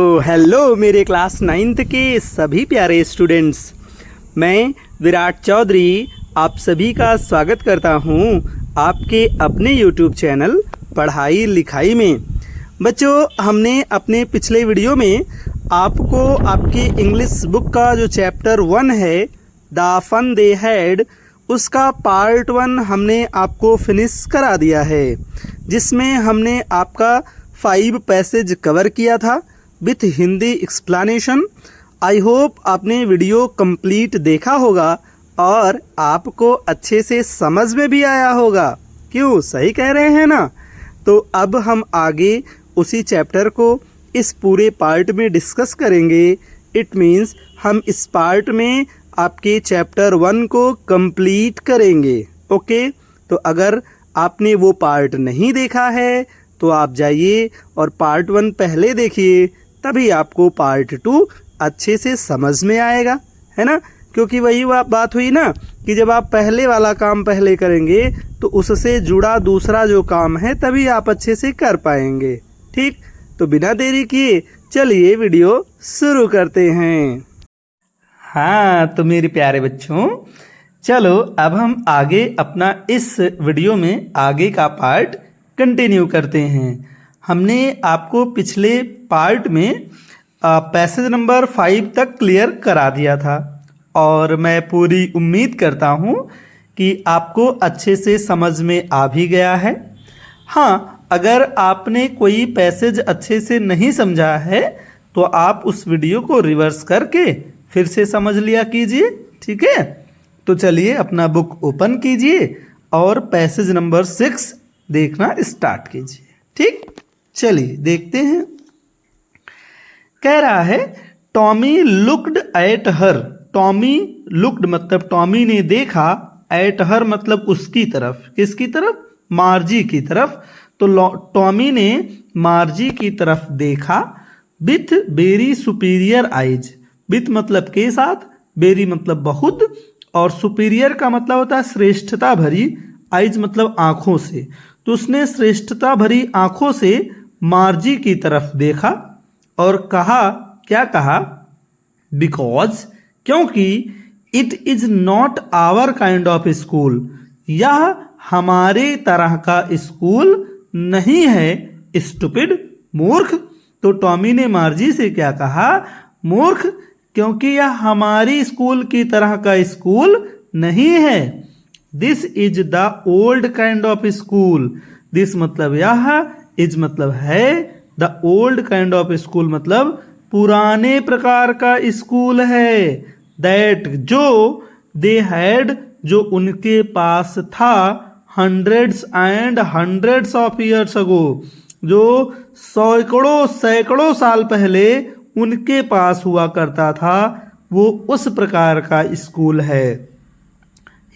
तो हेलो मेरे class 9th के सभी प्यारे स्टूडेंट्स, मैं विराट चौधरी आप सभी का स्वागत करता हूं आपके अपने YouTube चैनल पढ़ाई लिखाई में। बच्चों, हमने अपने पिछले वीडियो में आपको आपके इंग्लिश बुक का जो चैप्टर 1 है द फन दे हैड, उसका पार्ट 1 हमने आपको फिनिश करा दिया है, जिसमें हमने आपका 5 पैसेज कवर किया था with Hindi explanation. I hope आपने वीडियो कंप्लीट देखा होगा और आपको अच्छे से समझ में भी आया होगा। क्यों, सही कह रहे हैं ना? तो अब हम आगे उसी चैप्टर को इस पूरे पार्ट में डिस्कस करेंगे। इट मीन्स हम इस पार्ट में आपके चैप्टर 1 को कंप्लीट करेंगे। ओके, तो अगर आपने वो पार्ट नहीं देखा है तो आप जाइए और पार्ट 1 पहले देखिए, तभी आपको पार्ट 2 अच्छे से समझ में आएगा, है ना? क्योंकि वही बात हुई ना कि जब आप पहले वाला काम पहले करेंगे तो उससे जुड़ा दूसरा जो काम है तभी आप अच्छे से कर पाएंगे। ठीक, तो बिना देरी किए चलिए वीडियो शुरू करते हैं। हाँ, तो मेरे प्यारे बच्चों, चलो अब हम आगे अपना इस वीडियो में आगे का पार्ट कंटिन्यू करते हैं। हमने आपको पिछले पार्ट में पैसेज नंबर 5 तक क्लियर करा दिया था और मैं पूरी उम्मीद करता हूँ कि आपको अच्छे से समझ में आ भी गया है। हाँ, अगर आपने कोई पैसेज अच्छे से नहीं समझा है तो आप उस वीडियो को रिवर्स करके फिर से समझ लिया कीजिए। ठीक है, तो चलिए अपना बुक ओपन कीजिए और पैसेज नंबर 6 देखना स्टार्ट कीजिए। ठीक, चलिए देखते हैं। कह रहा है Tommy looked at her. Tommy looked मतलब टॉमी ने देखा, एट हर मतलब उसकी तरफ। किसकी तरफ? मार्जी की तरफ। तो टॉमी ने मार्जी की तरफ देखा with very superior eyes. With मतलब के साथ, वेरी मतलब बहुत, और सुपीरियर का मतलब होता है श्रेष्ठता भरी, आइज मतलब आंखों से। तो उसने श्रेष्ठता भरी आंखों से मार्जी की तरफ देखा और कहा, क्या कहा? बिकॉज, क्योंकि it is not our kind of school, यह हमारे तरह का स्कूल नहीं है। स्टूपिड, मूर्ख। तो टॉमी ने मार्जी से क्या कहा? मूर्ख, क्योंकि यह हमारी स्कूल की तरह का स्कूल नहीं है। This is the old kind of school. This मतलब यह, इज मतलब है, the old kind of school मतलब पुराने प्रकार का स्कूल है। दैट जो, दे हैड जो उनके पास था, hundreds and hundreds of years ago, जो सैकड़ों सैकड़ों साल पहले उनके पास हुआ करता था, वो उस प्रकार का स्कूल है।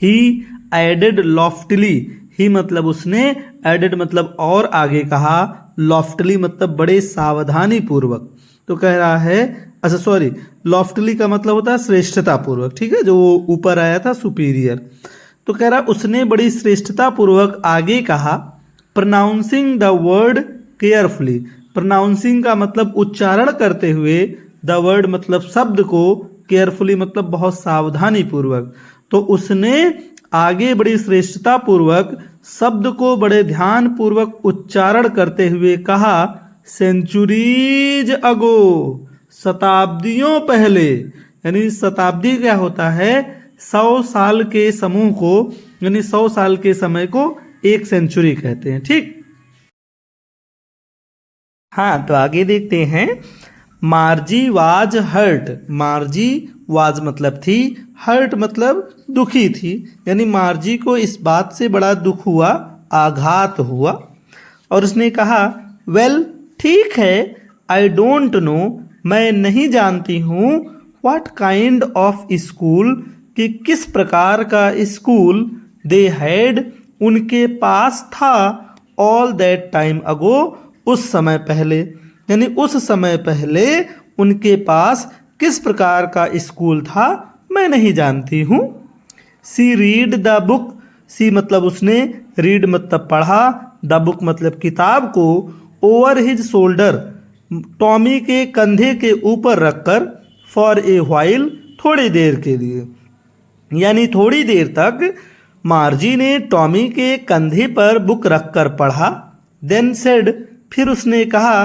ही एडेड लॉफ्टली। ही मतलब उसने, एडेड मतलब और आगे कहा, लॉफ्टली मतलब बड़े सावधानी पूर्वक। तो कह रहा है, अच्छा सॉरी, लॉफ्टली का मतलब होता है श्रेष्ठता पूर्वक। ठीक है, जो ऊपर आया था सुपीरियर। तो कह रहा उसने बड़ी श्रेष्ठता पूर्वक आगे कहा, pronouncing the word carefully. Pronouncing का मतलब उच्चारण करते हुए, द वर्ड मतलब शब्द को, केयरफुली मतलब बहुत सावधानी पूर्वक। तो उसने आगे बड़ी श्रेष्ठता पूर्वक शब्द को बड़े ध्यान पूर्वक उच्चारण करते हुए कहा, सेंचुरीज अगो, शताब्दियों पहले। यानी शताब्दी क्या होता है? 100 साल के समूह को, यानी 100 साल के समय को एक सेंचुरी कहते हैं। ठीक, हाँ, तो आगे देखते हैं। Margie was hurt. Margie was मतलब थी, हर्ट मतलब दुखी थी। यानी मार्जी को इस बात से बड़ा दुख हुआ, आघात हुआ, और उसने कहा, वेल ठीक है, आई डोंट नो, मैं नहीं जानती हूँ, व्हाट काइंड ऑफ स्कूल, कि किस प्रकार का स्कूल, दे हैड उनके पास था, ऑल दैट टाइम अगो उस समय पहले। यानी उस समय पहले उनके पास किस प्रकार का स्कूल था मैं नहीं जानती हूँ। सी रीड द बुक। सी मतलब उसने, रीड मतलब पढ़ा, द बुक मतलब किताब को, ओवर हिज शोल्डर टॉमी के कंधे के ऊपर रखकर फॉर ए व्हाइल, थोड़ी देर के लिए, यानी थोड़ी देर तक मार्जी ने टॉमी के कंधे पर बुक रखकर पढ़ा। देन सेड, फिर उसने कहा,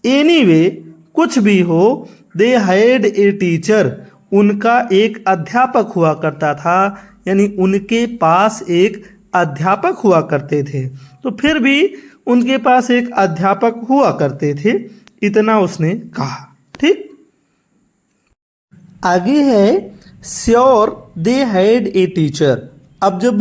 एनीवे, कुछ भी हो, दे हैड ए टीचर, उनका एक अध्यापक हुआ करता था, यानी उनके पास एक अध्यापक हुआ करते थे। तो फिर भी उनके पास एक अध्यापक हुआ करते थे, इतना उसने कहा। ठीक, आगे है sure they had a teacher. अब जब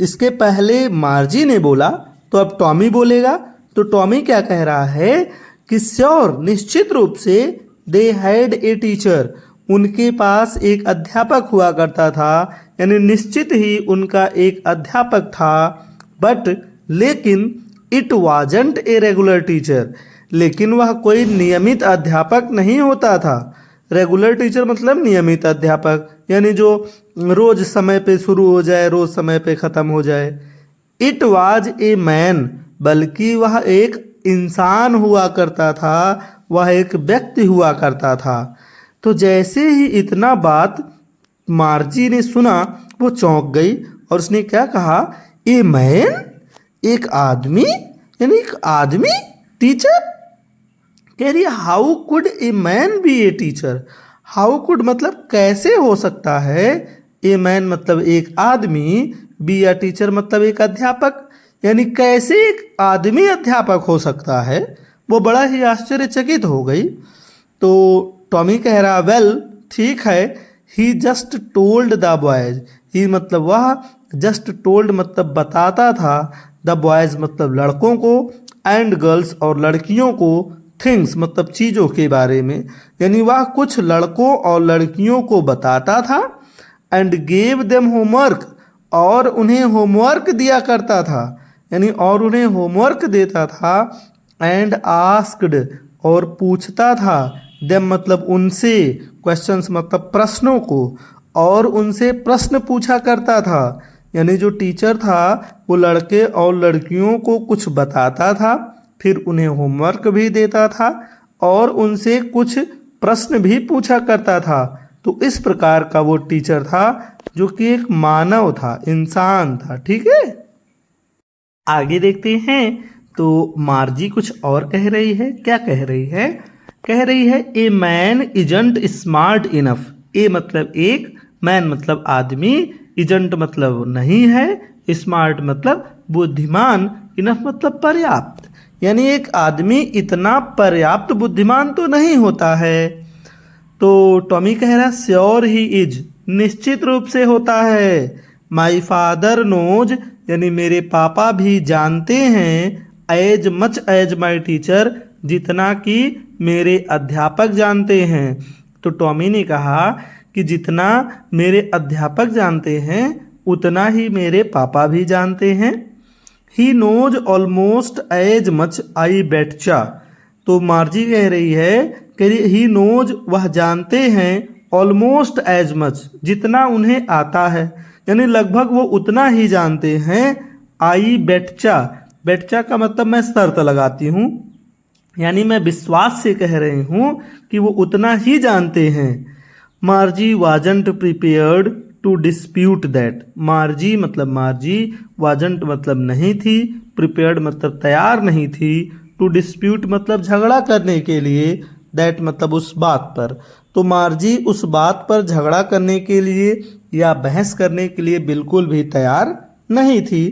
इसके पहले मार्जी ने बोला तो अब टॉमी बोलेगा। तो टॉमी क्या कह रहा है कि श्योर, निश्चित रूप से, दे हैड ए टीचर, उनके पास एक अध्यापक हुआ करता था, यानी निश्चित ही उनका एक अध्यापक था। बट, लेकिन, it wasn't a regular teacher, लेकिन वह कोई नियमित अध्यापक नहीं होता था। रेगुलर टीचर मतलब नियमित अध्यापक, यानी जो रोज समय पे शुरू हो जाए, रोज समय पे ख़त्म हो जाए। इट वाज ए मैन, बल्कि वह एक इंसान हुआ करता था, वह एक व्यक्ति हुआ करता था। तो जैसे ही इतना बात मार्जी ने सुना, वो चौंक गई और उसने क्या कहा, ए मैन, एक आदमी, यानी एक आदमी टीचर। कह रही how could a man B a teacher. How could मतलब कैसे हो सकता है, ए मैन मतलब एक आदमी, बी अ टीचर मतलब एक अध्यापक, यानी कैसे एक आदमी अध्यापक हो सकता है। वो बड़ा ही आश्चर्यचकित हो गई। तो टॉमी कह रहा, वेल, ठीक है, ही जस्ट टोल्ड द बॉयज, ही मतलब वह, जस्ट टोल्ड मतलब बताता था, द बॉयज मतलब लड़कों को, एंड गर्ल्स और लड़कियों को, थिंग्स मतलब चीज़ों के बारे में, यानी वह कुछ लड़कों और लड़कियों को बताता था। एंड गेव देम होमवर्क, और उन्हें होमवर्क दिया करता था, यानी और उन्हें होमवर्क देता था। एंड आस्क्ड, और पूछता था, देम मतलब उनसे, क्वेश्चंस मतलब प्रश्नों को, और उनसे प्रश्न पूछा करता था। यानी जो टीचर था वो लड़के और लड़कियों को कुछ बताता था, फिर उन्हें होमवर्क भी देता था और उनसे कुछ प्रश्न भी पूछा करता था। तो इस प्रकार का वो टीचर था जो कि एक मानव था, इंसान था। ठीक है, आगे देखते हैं। तो मार्जी कुछ और कह रही है। क्या कह रही है? कह रही है, a man isn't smart enough. A मतलब एक, मैन मतलब आदमी, इजंट मतलब नहीं है, स्मार्ट मतलब बुद्धिमान, इनफ मतलब पर्याप्त। यानी एक आदमी इतना पर्याप्त बुद्धिमान तो नहीं होता है। तो टॉमी कह रहा है, श्योर ही इज, निश्चित रूप से होता है। माई फादर नोज, यानी मेरे पापा भी जानते हैं, as much as my teacher, जितना कि मेरे अध्यापक जानते हैं। तो टॉमी ने कहा कि जितना मेरे अध्यापक जानते हैं उतना ही मेरे पापा भी जानते हैं। He knows almost as much I betcha. तो मार्जी कह रही है कि ही नोज, वह जानते हैं, ऑलमोस्ट एज मच, जितना उन्हें आता है, यानी लगभग वो उतना ही जानते हैं। आई बेटचा, बेटचा का मतलब मैं शर्त लगाती हूँ, यानी मैं विश्वास से कह रही हूँ कि वो उतना ही जानते हैं। Margie wasn't prepared to dispute that. Margie मतलब मार्जी, वाजंट मतलब नहीं थी, प्रिपेयर्ड मतलब तैयार नहीं थी, टू डिस्प्यूट मतलब झगड़ा करने के लिए, दैट मतलब उस बात पर। तो मार्जी उस बात पर झगड़ा करने के लिए या बहस करने के लिए बिल्कुल भी तैयार नहीं थी।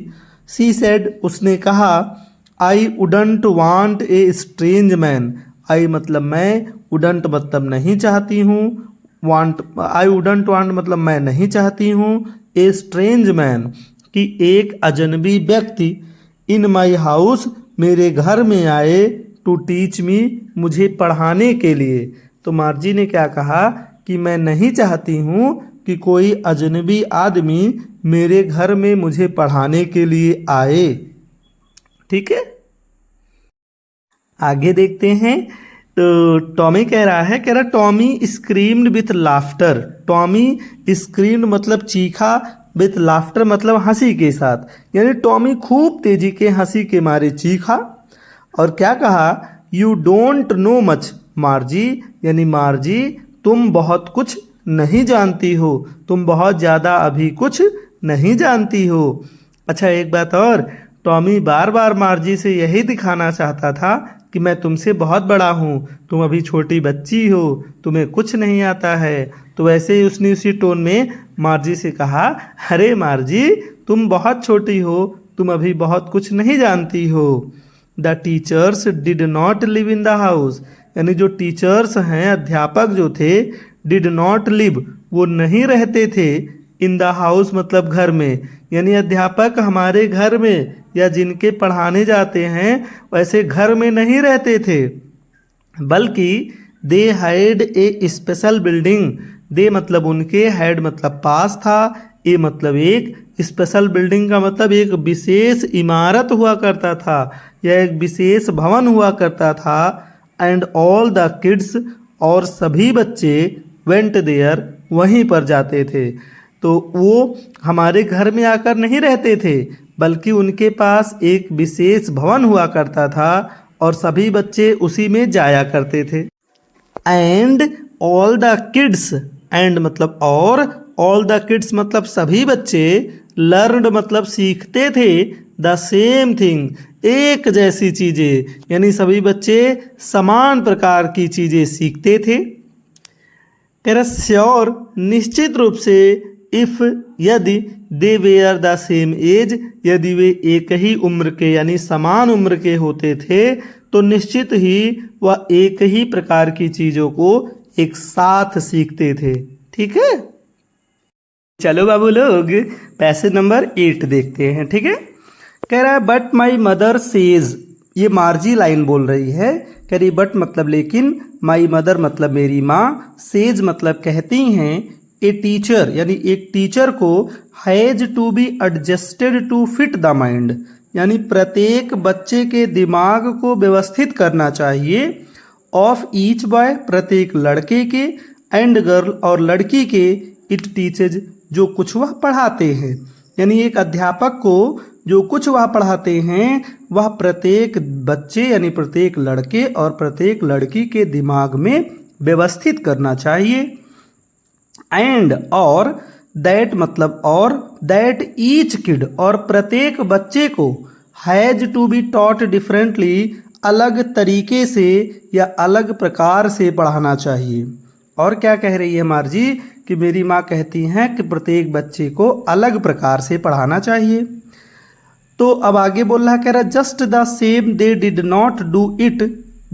सी सेड, उसने कहा, I wouldn't want a strange man. I मतलब मैं, वुडंट मतलब नहीं चाहती हूँ, वांट, आई वुडंट वांट मतलब मैं नहीं चाहती हूँ, ए स्ट्रेंज मैन कि एक अजनबी व्यक्ति, इन माई हाउस मेरे घर में आए, टू टीच मी मुझे पढ़ाने के लिए। तो मार्जी ने क्या कहा कि मैं नहीं चाहती हूँ कि कोई अजनबी आदमी मेरे घर में मुझे पढ़ाने के लिए आए। ठीक है, आगे देखते हैं। तो टॉमी कह रहा Tommy screamed with laughter. Tommy screamed मतलब चीखा, विथ लाफ्टर मतलब हंसी के साथ, यानी टॉमी खूब तेजी के हंसी के मारे चीखा। और क्या कहा यू डोंट नो मच मार्जी, यानी मार्जी तुम बहुत कुछ नहीं जानती हो, तुम बहुत ज़्यादा अभी कुछ नहीं जानती हो। अच्छा एक बात और, टॉमी बार बार मार्जी से यही दिखाना चाहता था कि मैं तुमसे बहुत बड़ा हूँ, तुम अभी छोटी बच्ची हो, तुम्हें कुछ नहीं आता है। तो वैसे ही उसने उसी टोन में मार्जी से कहा, अरे मार्जी तुम बहुत छोटी हो, तुम अभी बहुत कुछ नहीं जानती हो। The teachers did not live in the house, यानी जो टीचर्स हैं, अध्यापक जो थे, डिड नॉट लिव वो नहीं रहते थे, इन द हाउस मतलब घर में, यानी अध्यापक हमारे घर में या जिनके पढ़ाने जाते हैं वैसे घर में नहीं रहते थे, बल्कि they had a special building. They मतलब उनके, हैड मतलब पास था, ए मतलब एक, स्पेशल बिल्डिंग का मतलब एक विशेष इमारत हुआ करता था या एक विशेष भवन हुआ करता था। एंड ऑल द किड्स, और सभी बच्चे, वेंट देयर वहीं पर जाते थे। तो वो हमारे घर में आकर नहीं रहते थे, बल्कि उनके पास एक विशेष भवन हुआ करता था और सभी बच्चे उसी में जाया करते थे। And all the kids, and मतलब और, ऑल द किड्स मतलब सभी बच्चे, लर्नड मतलब सीखते थे, द सेम थिंग एक जैसी चीज़ें, यानी सभी बच्चे समान प्रकार की चीज़ें सीखते थे। कह रहा श्योर निश्चित रूप से, इफ़ यदि, दे वेयर द सेम एज, यदि वे एक ही उम्र के यानी समान उम्र के होते थे तो निश्चित ही वह एक ही प्रकार की चीज़ों को एक साथ सीखते थे। ठीक है, चलो बाबू लोग पैसेज नंबर 8 देखते हैं। ठीक है, कह रहा है बट माई मदर सेज, ये मार्जी लाइन बोल रही है, कह रही बट मतलब लेकिन, माई मदर मतलब मेरी माँ, सेज मतलब कहती हैं, ए टीचर यानी एक टीचर को, has to be adjusted to fit the mind, यानी प्रत्येक बच्चे के दिमाग को व्यवस्थित करना चाहिए, ऑफ ईच बॉय प्रत्येक लड़के के, एंड गर्ल और लड़की के, इट टीचेज जो कुछ वह पढ़ाते हैं, यानी एक अध्यापक को जो कुछ वह पढ़ाते हैं वह प्रत्येक बच्चे यानी प्रत्येक लड़के और प्रत्येक लड़की के दिमाग में व्यवस्थित करना चाहिए। एंड और, दैट मतलब और, दैट ईच किड और प्रत्येक बच्चे को, has to be taught differently अलग तरीके से या अलग प्रकार से पढ़ाना चाहिए। और क्या कह रही है मार्जी कि मेरी माँ कहती हैं कि प्रत्येक बच्चे को अलग प्रकार से पढ़ाना चाहिए। तो अब आगे बोल रहा, कह रहा just the same they did not do it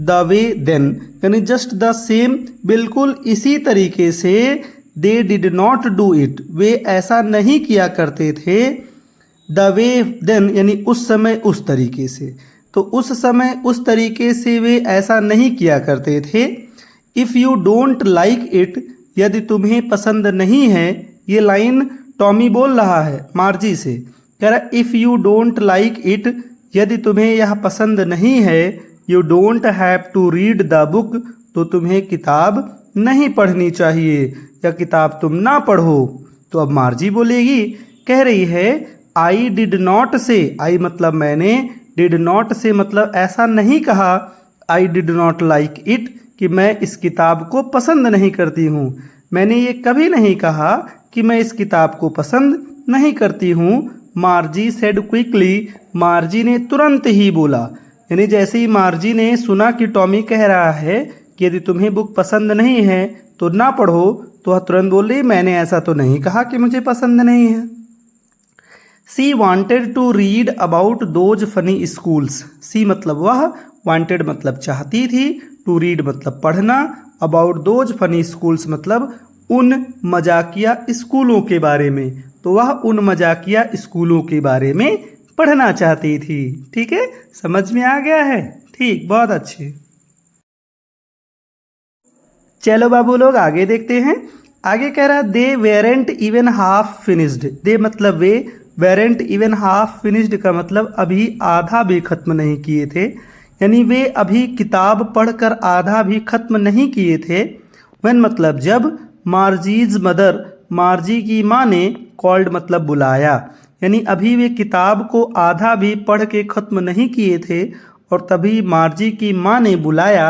the way then, यानी जस्ट द सेम बिल्कुल इसी तरीके से, they did not do it way ऐसा नहीं किया करते थे, द वे देन यानी उस समय उस तरीके से, तो उस समय उस तरीके से वे ऐसा नहीं किया करते थे। If you don't like it, यदि तुम्हें पसंद नहीं है, ये लाइन टॉमी बोल रहा है मार्जी से, कह रहा if you don't like it, यदि तुम्हें यह पसंद नहीं है, you don't have to read the book, तो तुम्हें किताब नहीं पढ़नी चाहिए या किताब तुम ना पढ़ो। तो अब मार्जी बोलेगी, कह रही है आई डिड नॉट से, आई मतलब मैंने, डिड नॉट से मतलब ऐसा नहीं कहा, I did not like it कि मैं इस किताब को पसंद नहीं करती हूँ, मैंने ये कभी नहीं कहा कि मैं इस किताब को पसंद नहीं करती हूँ। मार्जी सेड क्विकली, मार्जी ने तुरंत ही बोला, यानी जैसे ही मार्जी ने सुना कि टॉमी कह रहा है कि यदि तुम्हें बुक पसंद नहीं है तो ना पढ़ो, तो वह तुरंत बोल रही मैंने ऐसा तो नहीं कहा कि मुझे पसंद नहीं है। She wanted to read about those funny schools, she मतलब वह, वांटेड मतलब चाहती थी, टू रीड मतलब पढ़ना, अबाउट दोज फनी स्कूल्स मतलब उन मजाकिया स्कूलों के बारे में, तो वह उन मजाकिया स्कूलों के बारे में पढ़ना चाहती थी। ठीक है, समझ में आ गया है? ठीक, बहुत अच्छे। चलो बाबू लोग आगे देखते हैं। आगे कह रहा दे वेरेंट इवन हाफ फिनिश्ड, दे मतलब वे, वेरेंट इवन हाफ फिनिश्ड का मतलब अभी आधा भी खत्म नहीं किए थे, यानी वे अभी किताब पढ़कर आधा भी खत्म नहीं किए थे। व्हेन मतलब जब, मार्जीज मदर मार्जी की माँ ने, कॉल्ड मतलब बुलाया, यानी अभी वे किताब को आधा भी पढ़ के ख़त्म नहीं किए थे और तभी मार्जी की माँ ने बुलाया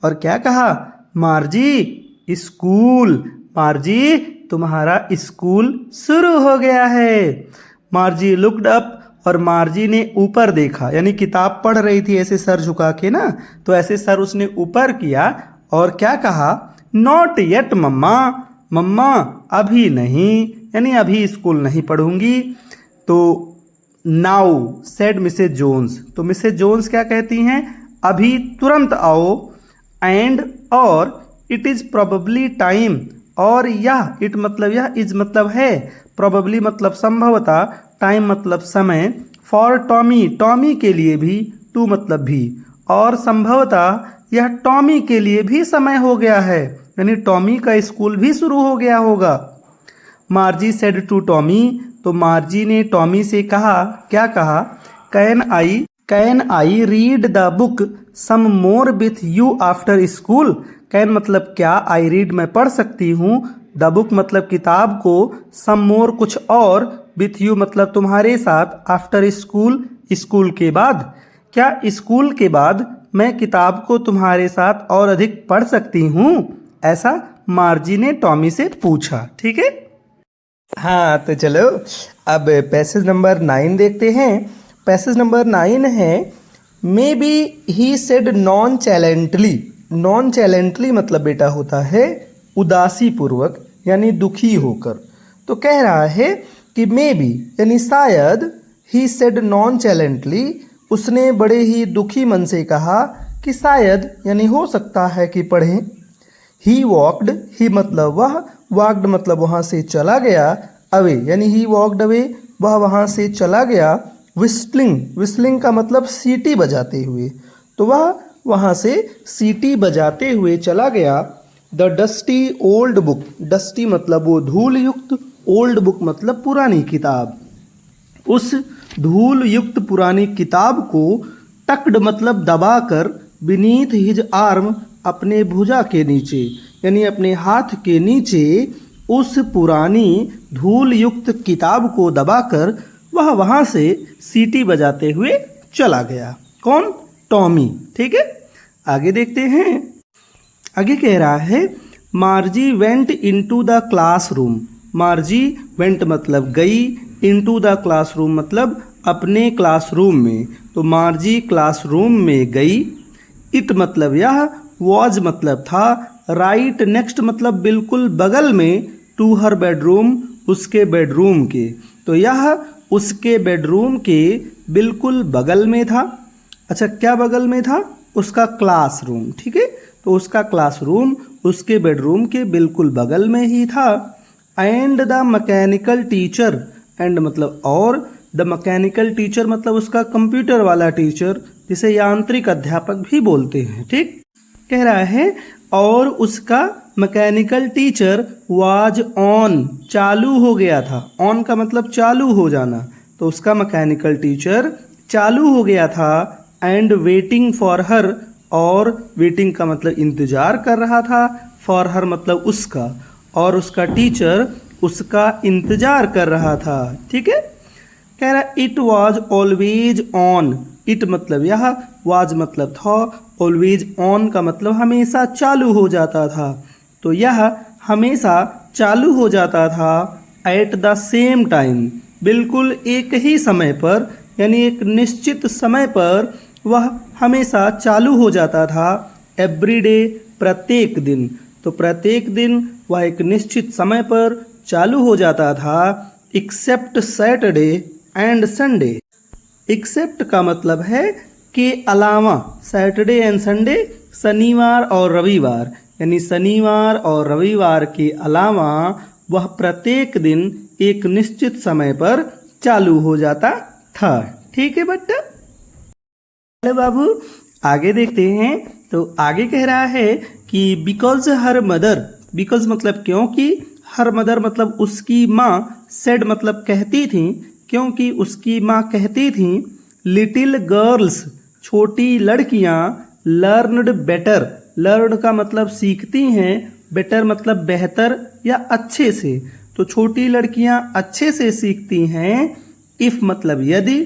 और क्या कहा, मार्जी स्कूल, मार्जी तुम्हारा स्कूल शुरू हो गया है। मार्जी लुक्ड अप और मार्जी ने ऊपर देखा, यानी किताब पढ़ रही थी ऐसे सर झुका के ना, तो ऐसे सर उसने ऊपर किया और क्या कहा, नॉट येट मम्मा, मम्मा अभी नहीं, यानी अभी स्कूल नहीं पढ़ूंगी। तो नाउ सेड मिसेज जोन्स, तो मिसेज जोन्स क्या कहती हैं, अभी तुरंत आओ। एंड और इट इज़ प्रोबेबली टाइम, और यह, इट मतलब यह, इज मतलब है, प्रोबेबली मतलब संभवतः, टाइम मतलब समय, फॉर टॉमी, टॉमी के लिए भी, टू मतलब भी, और संभवतः यह टॉमी के लिए भी समय हो गया है, यानी टॉमी का स्कूल भी शुरू हो गया होगा। मार्जी सेड टू टॉमी, तो मार्जी ने टॉमी से कहा, क्या कहा, can I read the book some more with you after school. Can मतलब क्या, आई रीड मैं पढ़ सकती हूँ, द बुक मतलब किताब को, सम मोर कुछ और, विथ यू मतलब तुम्हारे साथ, आफ्टर स्कूल स्कूल के बाद। क्या स्कूल के बाद मैं किताब को तुम्हारे साथ और अधिक पढ़ सकती हूँ, ऐसा मार्जी ने टॉमी से पूछा। ठीक है, हाँ तो चलो अब पैसेज नंबर 9 देखते हैं। पैसेज नंबर 9 है, maybe he said nonchalantly. Nonchalantly मतलब बेटा होता है उदासी पूर्वक, यानी दुखी होकर। तो कह रहा है कि मे बी यानी शायद, ही सेड नॉन चैलेंटली उसने बड़े ही दुखी मन से कहा कि शायद यानी हो सकता है कि पढ़ें। ही वॉकड, ही मतलब वह, वॉकड मतलब वहाँ से चला गया, अवे यानी ही वॉकड अवे वह वहाँ से चला गया। विस्टलिंग, विस्टलिंग का मतलब सीटी बजाते हुए, तो वह वहाँ से सीटी बजाते हुए चला गया। The dusty old book, dusty मतलब वो धूल युक्त, ओल्ड बुक मतलब पुरानी किताब, उस धूल युक्त पुरानी किताब को टक्ड मतलब दबाकर, बीनीथ हिज आर्म अपने भुजा के नीचे, यानी अपने हाथ के नीचे उस पुरानी धूल युक्त किताब को दबाकर वह वहाँ से सीटी बजाते हुए चला गया। कौन, टॉमी। ठीक है, आगे देखते हैं। आगे कह रहा है, मार्जी went into the classroom. मार्जी went मतलब गई, इनटू द क्लासरूम मतलब अपने क्लासरूम में, तो मार्जी क्लासरूम में गई। इट मतलब यह, वॉज मतलब था, राइट नेक्स्ट मतलब बिल्कुल बगल में, टू हर बेडरूम उसके बेडरूम के, तो यह उसके बेडरूम के बिल्कुल बगल में था। अच्छा क्या बगल में था, उसका क्लासरूम। ठीक है, तो उसका क्लासरूम उसके बेडरूम के बिल्कुल बगल में ही था। And the mechanical teacher, and मतलब और, द मैकेनिकल टीचर मतलब उसका कंप्यूटर वाला टीचर, जिसे यांत्रिक अध्यापक भी बोलते हैं। ठीक, कह रहा है और उसका मैकेनिकल टीचर वाज ऑन, चालू हो गया था। ऑन का मतलब चालू हो जाना, तो उसका मैकेनिकल टीचर चालू हो गया था। एंड वेटिंग फॉर हर, और वेटिंग का मतलब इंतजार कर रहा था, फॉर हर मतलब उसका, और उसका टीचर उसका इंतजार कर रहा था। ठीक है, कह रहा it was always on. It मतलब यह, वाज मतलब था, ऑलवेज ऑन का मतलब हमेशा चालू हो जाता था, तो यह हमेशा चालू हो जाता था। एट द सेम टाइम, बिल्कुल एक ही समय पर, यानी एक निश्चित समय पर वह हमेशा चालू हो जाता था। एवरी डे प्रत्येक दिन, तो प्रत्येक दिन वह एक निश्चित समय पर चालू हो जाता था। Except Saturday and Sunday. Except का मतलब है के अलावा, सैटरडे एंड संडे शनिवार और रविवार, यानी शनिवार और रविवार के अलावा वह प्रत्येक दिन एक निश्चित समय पर चालू हो जाता था। ठीक है बच्चा, अरे बाबू आगे देखते हैं। तो आगे कह रहा है कि बिकॉज हर मदर, बिकॉज मतलब क्योंकि, हर मदर मतलब उसकी माँ, सेड मतलब कहती थी, क्योंकि उसकी माँ कहती थी, लिटिल गर्ल्स छोटी लड़कियाँ, लर्नड बेटर, लर्न का मतलब सीखती हैं, बेटर मतलब बेहतर या अच्छे से, तो छोटी लड़कियाँ अच्छे से सीखती हैं। इफ़ मतलब यदि,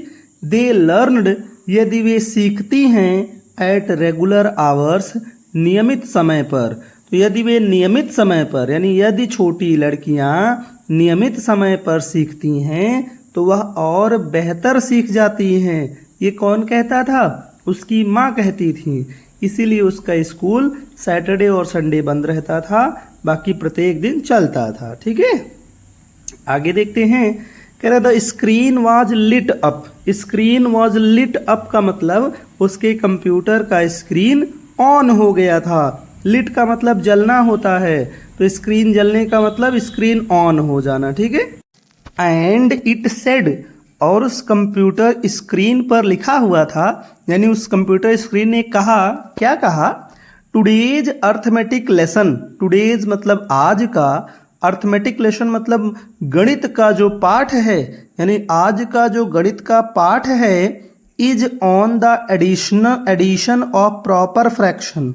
दे लर्नड यदि वे सीखती हैं एट रेगुलर आवर्स, नियमित समय पर। तो यदि वे नियमित समय पर, यानी यदि छोटी लड़कियां नियमित समय पर सीखती हैं तो वह और बेहतर सीख जाती हैं। ये कौन कहता था? उसकी माँ कहती थी। इसीलिए उसका स्कूल सैटरडे और संडे बंद रहता था, बाकी प्रत्येक दिन चलता था। ठीक है, आगे देखते हैं। कह रहा the screen was lit up. Screen was lit up का मतलब उसके कंप्यूटर का स्क्रीन ऑन हो गया था। लिट का मतलब जलना होता है, तो स्क्रीन जलने का मतलब स्क्रीन ऑन हो जाना। ठीक है, एंड इट सेड, और उस कंप्यूटर स्क्रीन पर लिखा हुआ था, यानी उस कंप्यूटर स्क्रीन ने कहा, क्या कहा? Today's arithmetic lesson. टुडेज मतलब आज का, अर्थमेटिक लेसन मतलब गणित का जो पाठ है, यानी आज का जो गणित का पाठ है, is on the addition of proper fraction.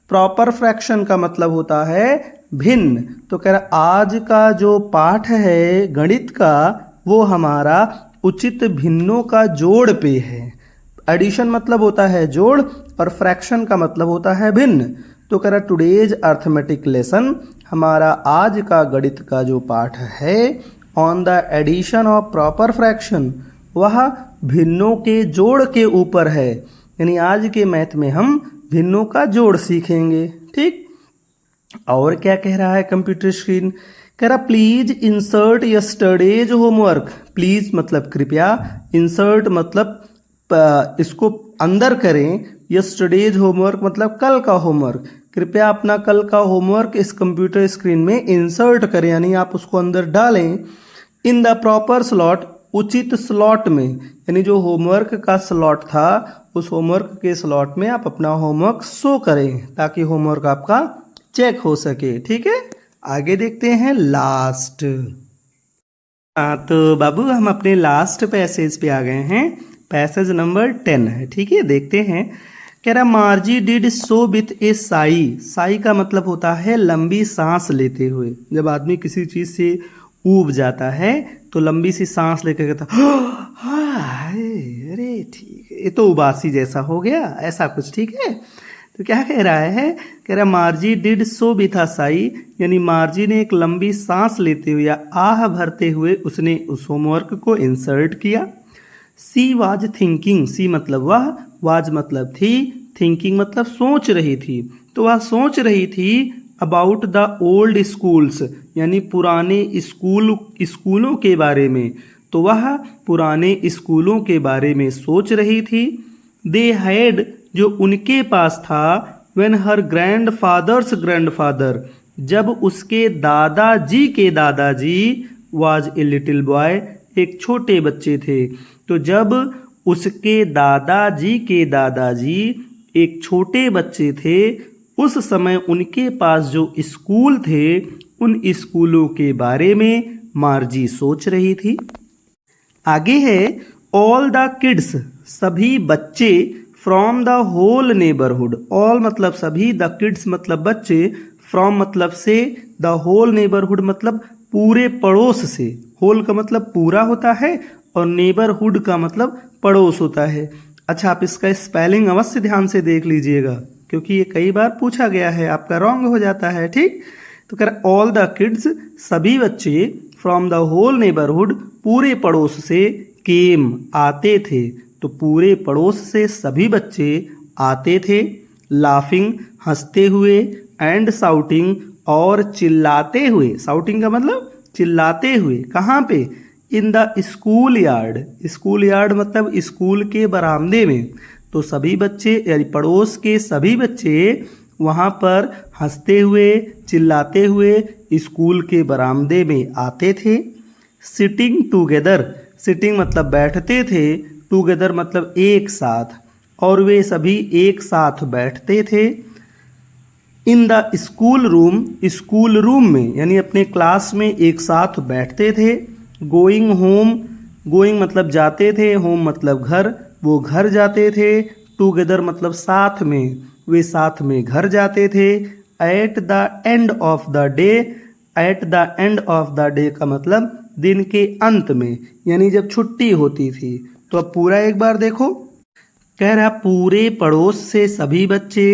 Proper fraction का मतलब होता है भिन्न। तो कह रहा आज का जो पाठ है गणित का, वो हमारा उचित भिन्नों का जोड़ पे है। एडिशन मतलब होता है जोड़ और फ्रैक्शन का मतलब होता है भिन्न। तो कह रहा टुडेज अर्थमेटिक लेसन, हमारा आज का गणित का जो पाठ है, on the addition of proper fraction, वह भिन्नों के जोड़ के ऊपर है। यानी आज के मैथ में हम भिन्नों का जोड़ सीखेंगे। ठीक, और क्या कह रहा है कंप्यूटर स्क्रीन? कह रहा please insert yesterday's homework. Please मतलब कृपया, इंसर्ट मतलब इसको अंदर करें, यस्टरडेज होमवर्क मतलब कल का होमवर्क। कृपया अपना कल का होमवर्क इस कंप्यूटर स्क्रीन में इंसर्ट करें, यानी आप उसको अंदर डालें। इन द प्रॉपर स्लॉट, उचित स्लॉट में, यानी जो होमवर्क का स्लॉट था उस होमवर्क के स्लॉट में आप अपना होमवर्क शो करें ताकि होमवर्क आपका चेक हो सके। ठीक है, आगे देखते हैं लास्ट। तो बाबू हम अपने लास्ट पैसेज पे आ गए हैं। पैसेज नंबर 10 है। ठीक है, देखते हैं। कह रहा मार्जी डिड सो विथ ए साई। साई का मतलब होता है लंबी सांस लेते हुए। जब आदमी किसी चीज से ऊब जाता है तो लंबी सी सांस लेकर कहता अरे ठीक है, ये तो उबासी जैसा हो गया, ऐसा कुछ। ठीक है, तो क्या कह रहा है? कह रहा मार्जी did so with a Sai, यानी मार्जी ने एक लंबी सांस लेते हुए या आह भरते हुए उसने उस होमवर्क को इंसर्ट किया। She was thinking. सी मतलब वह, वाज मतलब थी, थिंकिंग मतलब सोच रही थी। तो वह सोच रही थी अबाउट द ओल्ड स्कूल्स, यानी पुराने स्कूलों के बारे में। तो वह पुराने स्कूलों के बारे में सोच रही थी। दे हैड, जो उनके पास था, व्हेन हर ग्रैंडफादर्स ग्रैंडफादर, जब उसके दादाजी के दादाजी, वाज ए लिटिल बॉय, एक छोटे बच्चे थे। तो जब उसके दादाजी के दादाजी एक छोटे बच्चे थे, उस समय उनके पास जो स्कूल थे उन स्कूलों के बारे में मार्जी सोच रही थी। आगे है ऑल द किड्स, सभी बच्चे, from the whole neighbourhood. All मतलब सभी, द किड्स मतलब बच्चे, फ्रॉम मतलब से, द होल नेबरहुड मतलब पूरे पड़ोस से। होल का मतलब पूरा होता है और नेबरहुड का मतलब पड़ोस होता है। अच्छा, आप इसका स्पेलिंग अवश्य ध्यान से देख लीजिएगा क्योंकि ये कई बार पूछा गया है, आपका रॉन्ग हो जाता है। ठीक, तो कह ऑल द किड्स, सभी बच्चे, फ्रॉम द होल नेबरहुड, पूरे पड़ोस से, केम आते थे। तो पूरे पड़ोस से सभी बच्चे आते थे। लाफिंग हंसते हुए, एंड साउटिंग और चिल्लाते हुए। साउटिंग का मतलब चिल्लाते हुए। कहाँ पे? In the school yard. School yard मतलब स्कूल के बरामदे में। तो सभी बच्चे यानी पड़ोस के सभी बच्चे वहाँ पर हंसते हुए, चिल्लाते हुए स्कूल के बरामदे में आते थे। सिटिंग टुगेदर, सिटिंग मतलब बैठते थे, टुगेदर मतलब एक साथ, और वे सभी एक साथ बैठते थे। In the school room, school room में यानी अपने क्लास में एक साथ बैठते थे। गोइंग होम, गोइंग मतलब जाते थे, होम मतलब घर, वो घर जाते थे। टुगेदर मतलब साथ में, वे साथ में घर जाते थे। At the end of the day, at the end of the day का मतलब दिन के अंत में, यानी जब छुट्टी होती थी। तो अब पूरा एक बार देखो। कह रहा पूरे पड़ोस से सभी बच्चे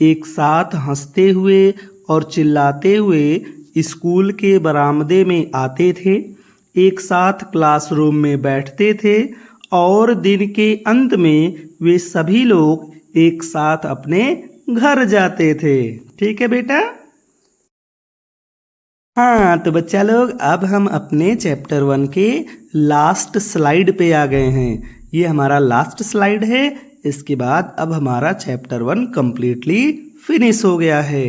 एक साथ हंसते हुए और चिल्लाते हुए स्कूल के बरामदे में आते थे, एक साथ क्लासरूम में बैठते थे और दिन के अंत में वे सभी लोग एक साथ अपने घर जाते थे। ठीक है बेटा। हाँ तो बच्चा लोग, अब हम अपने चैप्टर 1 के लास्ट स्लाइड पे आ गए हैं। ये हमारा लास्ट स्लाइड है। इसके बाद अब हमारा चैप्टर 1 कंप्लीटली फिनिश हो गया है।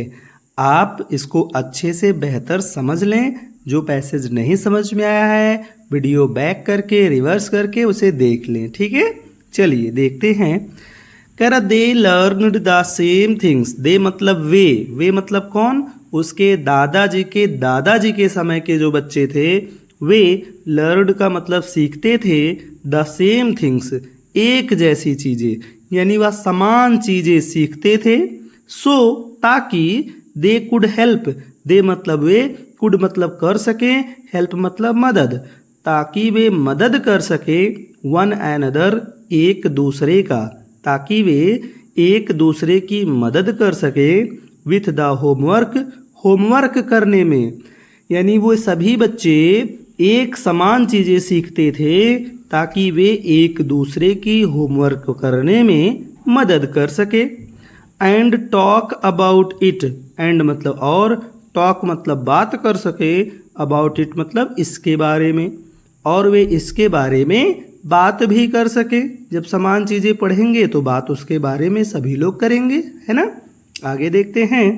आप इसको अच्छे से बेहतर समझ लें। जो पैसेज नहीं समझ में आया है, वीडियो बैक करके रिवर्स करके उसे देख लें। ठीक है, चलिए देखते हैं। कह रहा दे लर्नड द सेम थिंग्स। दे मतलब वे मतलब कौन? उसके दादाजी के समय के जो बच्चे थे वे लर्नड का मतलब सीखते थे, द सेम थिंग्स एक जैसी चीज़ें, यानी वह समान चीज़ें सीखते थे। सो ताकि दे कुड हेल्प, दे मतलब वे, कुड मतलब कर सके, हेल्प मतलब मदद, ताकि वे मदद कर सके, वन अनदर एक दूसरे का, ताकि वे एक दूसरे की मदद कर सके, विथ द होमवर्क करने में, यानी वो सभी बच्चे एक समान चीज़ें सीखते थे ताकि वे एक दूसरे की होमवर्क करने में मदद कर सके। And talk about it, and मतलब और, टॉक मतलब बात कर सके, अबाउट इट मतलब इसके बारे में, और वे इसके बारे में बात भी कर सके। जब समान चीज़ें पढ़ेंगे तो बात उसके बारे में सभी लोग करेंगे, है ना। आगे देखते हैं।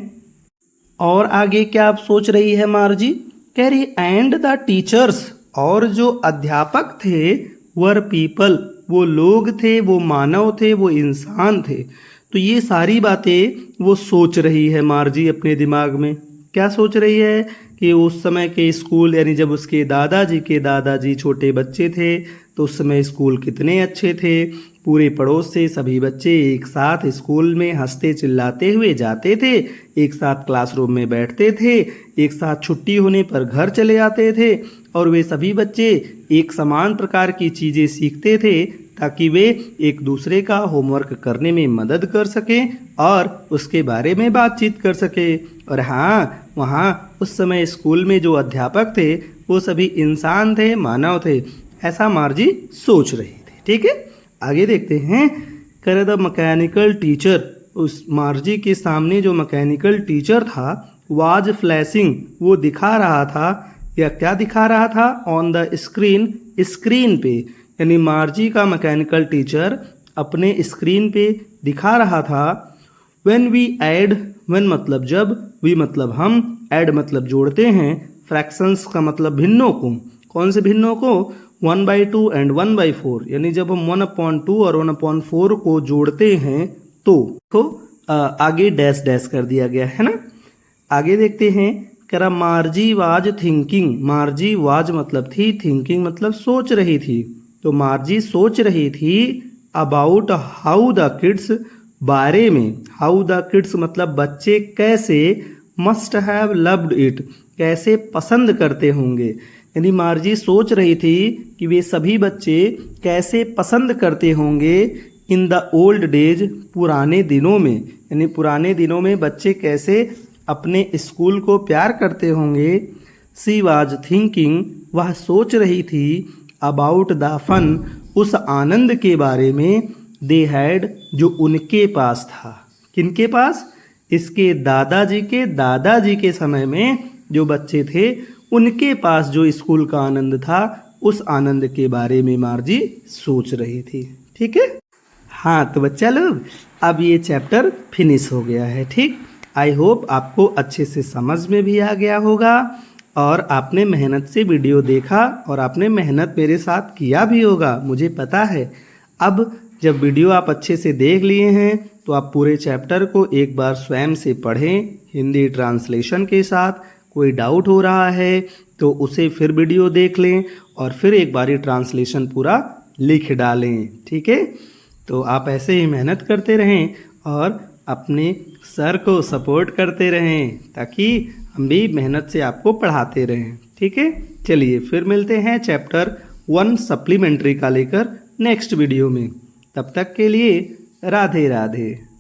और आगे क्या आप सोच रही है मार्जी? कह रही एंड द टीचर्स, और जो अध्यापक थे, वर पीपल, वो लोग थे, वो मानव थे, वो इंसान थे। तो ये सारी बातें वो सोच रही है मार्जी अपने दिमाग में। क्या सोच रही है? कि उस समय के स्कूल, यानी जब उसके दादाजी छोटे बच्चे थे तो उस समय स्कूल कितने अच्छे थे। पूरे पड़ोस से सभी बच्चे एक साथ स्कूल में हंसते चिल्लाते हुए जाते थे, एक साथ क्लासरूम में बैठते थे, एक साथ छुट्टी होने पर घर चले आते थे, और वे सभी बच्चे एक समान प्रकार की चीज़ें सीखते थे ताकि वे एक दूसरे का होमवर्क करने में मदद कर सकें और उसके बारे में बातचीत कर सके। और हाँ, वहाँ उस समय स्कूल में जो अध्यापक थे वो सभी इंसान थे, मानव थे, ऐसा मार्जी सोच रही थी। ठीक है, आगे देखते हैं। कर द मैकेनिकल टीचर, उस मार्जी के सामने जो मैकेनिकल टीचर था, वाज फ्लैशिंग, वो दिखा रहा था, या क्या दिखा रहा था? ऑन द स्क्रीन, स्क्रीन पे, यानी मार्जी का मैकेनिकल टीचर अपने स्क्रीन पे दिखा रहा था। व्हेन वी ऐड, व्हेन मतलब जब, वी मतलब हम, ऐड मतलब जोड़ते हैं, फ्रैक्शंस का मतलब भिन्नों को। कौन से भिन्नों को? 1/2 एंड 1/4, यानी जब हम 1/2 और 1/4 को जोड़ते हैं तो आगे डैश डैश कर दिया गया है ना। आगे देखते हैं। करा मार्जी वाज थिंकिंग, मार्जी वाज मतलब थी, थिंकिंग मतलब सोच रही थी। तो मार्जी सोच रही थी अबाउट हाउ द किड्स, बारे में, हाउ द किड्स मतलब बच्चे कैसे, मस्ट हैव लव्ड इट, कैसे पसंद करते होंगे। यानी मार्जी सोच रही थी कि वे सभी बच्चे कैसे पसंद करते होंगे इन द ओल्ड डेज, पुराने दिनों में, यानी पुराने दिनों में बच्चे कैसे अपने स्कूल को प्यार करते होंगे। सी वाज थिंकिंग, वह सोच रही थी, अबाउट द फन, उस आनंद के बारे में, दे हैड, जो उनके पास था। किनके पास? इसके दादाजी के समय में जो बच्चे थे उनके पास जो स्कूल का आनंद था, उस आनंद के बारे में मार्जी सोच रही थी। ठीक है, हाँ तो बच्चा लोग, अब ये चैप्टर फिनिश हो गया है। ठीक, आई होप आपको अच्छे से समझ में भी आ गया होगा और आपने मेहनत से वीडियो देखा और आपने मेहनत मेरे साथ किया भी होगा, मुझे पता है। अब जब वीडियो आप अच्छे से देख लिए हैं तो आप पूरे चैप्टर को एक बार स्वयं से पढ़ें, हिंदी ट्रांसलेशन के साथ। कोई डाउट हो रहा है तो उसे फिर वीडियो देख लें और फिर एक बारी ट्रांसलेशन पूरा लिख डालें। ठीक है, तो आप ऐसे ही मेहनत करते रहें और अपने सर को सपोर्ट करते रहें ताकि हम भी मेहनत से आपको पढ़ाते रहें। ठीक है, चलिए फिर मिलते हैं चैप्टर 1 सप्लीमेंट्री का लेकर नेक्स्ट वीडियो में। तब तक के लिए राधे राधे।